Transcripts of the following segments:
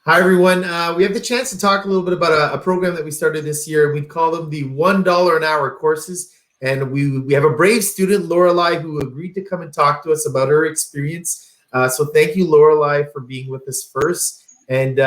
Hi, everyone. We have the chance to talk a little bit about a program that we started this year. We call them the $1 an hour courses. And we have a brave student, Lorelei, who agreed to come and talk to us about her experience. So thank you, Lorelei, for being with us first. And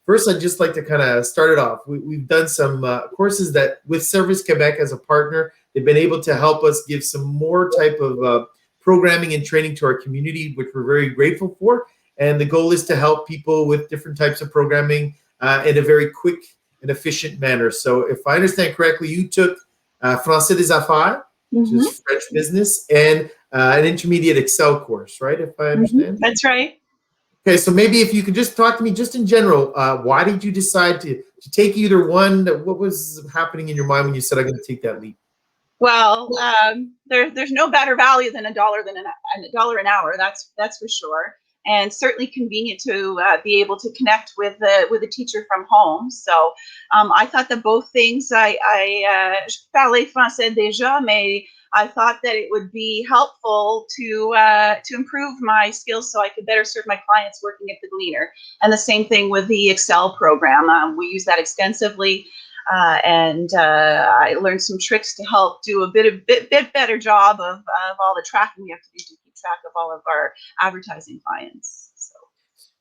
first, I'd just like to kind of start it off. We've done some courses that with Service Quebec as a partner, they've been able to help us give some more type of programming and training to our community, which we're very grateful for. And the goal is to help people with different types of programming in a very quick and efficient manner. So if I understand correctly, you took Français des Affaires, which is French business, and an intermediate Excel course, right? If I understand. That's right. Okay, so maybe if you could just talk to me just in general, why did you decide to take either one? What was happening in your mind when you said, I'm going to take that leap? Well, there's no better value than a dollar an hour. That's for sure, and certainly convenient to be able to connect with a teacher from home. So I thought that both things. I parlais français déjà, mais I thought that it would be helpful to improve my skills so I could better serve my clients working at the Gleaner. And the same thing with the Excel program. We use that extensively. And I learned some tricks to help do a bit better job of all the tracking we have to do to keep track of all of our advertising clients.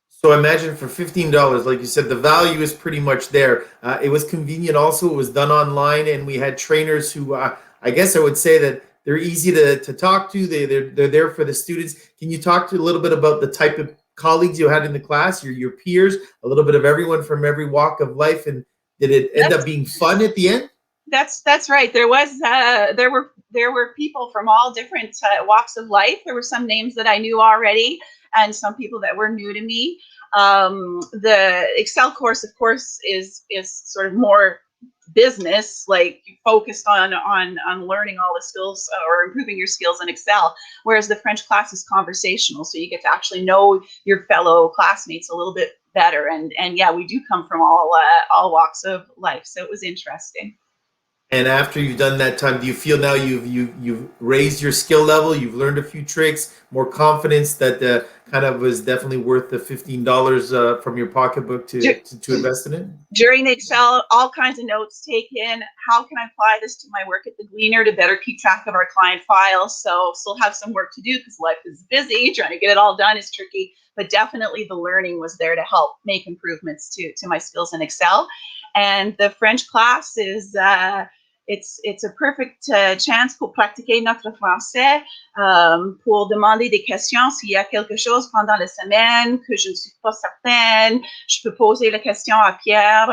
So imagine for $15, like you said, the value is pretty much there. It was convenient also. It was done online, and we had trainers who I guess I would say that they're easy to talk to. They're there for the students. Can you talk to a little bit about the type of colleagues you had in the class, your peers, a little bit of everyone from every walk of life, and did it end up being fun at the end? That's right. There were people from all different walks of life. There were some names that I knew already, and some people that were new to me. The Excel course, of course, is sort of more business, like focused on learning all the skills or improving your skills in Excel, whereas the French class is conversational, so you get to actually know your fellow classmates a little bit better. And yeah, we do come from all walks of life, so it was interesting. And after you've done that time, do you feel now you've raised your skill level, you've learned a few tricks, more confidence that kind of was definitely worth the $15 from your pocketbook to invest in it? During the Excel, all kinds of notes taken. How can I apply this to my work at the Gleaner to better keep track of our client files? So still have some work to do because life is busy. Trying to get it all done is tricky, but definitely the learning was there to help make improvements to my skills in Excel. And the French class is it's a perfect chance pour pratiquer notre français, pour demander des questions s'il y a quelque chose pendant la semaine que je ne suis pas certaine. Je peux poser la question à Pierre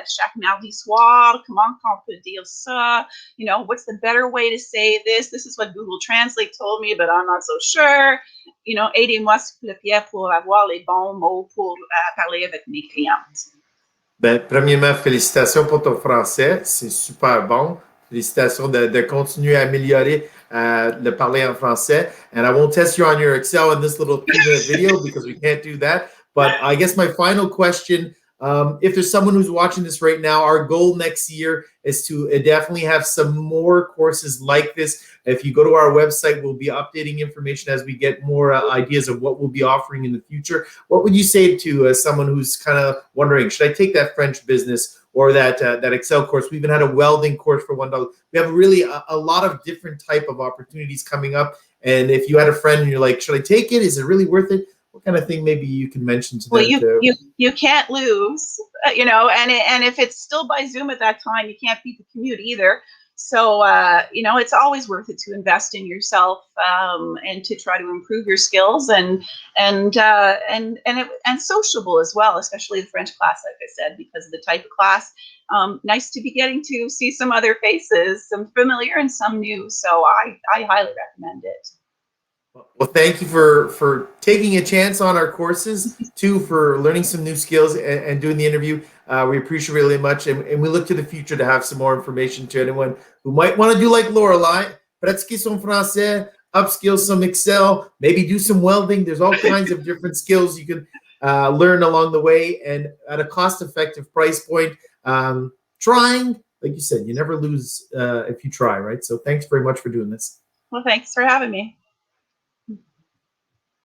chaque mardi soir. Comment on peut dire ça? You know, what's the better way to say this? This is what Google Translate told me, but I'm not so sure. You know, aidez-moi s'il vous plaît, Pierre, pour avoir les bons mots pour parler avec mes clientes. Ben, premièrement, félicitations pour ton français. C'est super bon. Félicitations de continuer à améliorer le parler en français. And I won't test you on your Excel in this little 2-minute video because we can't do that. But I guess my final question, if there's someone who's watching this right now, our goal next year is to definitely have some more courses like this. If you go to our website, we'll be updating information as we get more ideas of what we'll be offering in the future. What would you say to someone who's kind of wondering, should I take that French business or that Excel course? We even had a welding course for $1. We have really a lot of different type of opportunities coming up. And if you had a friend and you're like, should I take it? Is it really worth it? What kind of thing maybe you can mention to them? Well, you can't lose, you know, and if it's still by Zoom at that time, you can't beat the commute either. So, you know, it's always worth it to invest in yourself and to try to improve your skills and sociable as well, especially the French class, like I said, because of the type of class. Nice to be getting to see some other faces, some familiar and some new. So I highly recommend it. Well, thank you for taking a chance on our courses, too, for learning some new skills and doing the interview. We appreciate it really much, and we look to the future to have some more information to anyone who might want to do like Lorelei, pratiquer son français, upskill some Excel, maybe do some welding. There's all kinds of different skills you can learn along the way, and at a cost-effective price point. Trying, like you said, you never lose if you try, right? So thanks very much for doing this. Well, thanks for having me.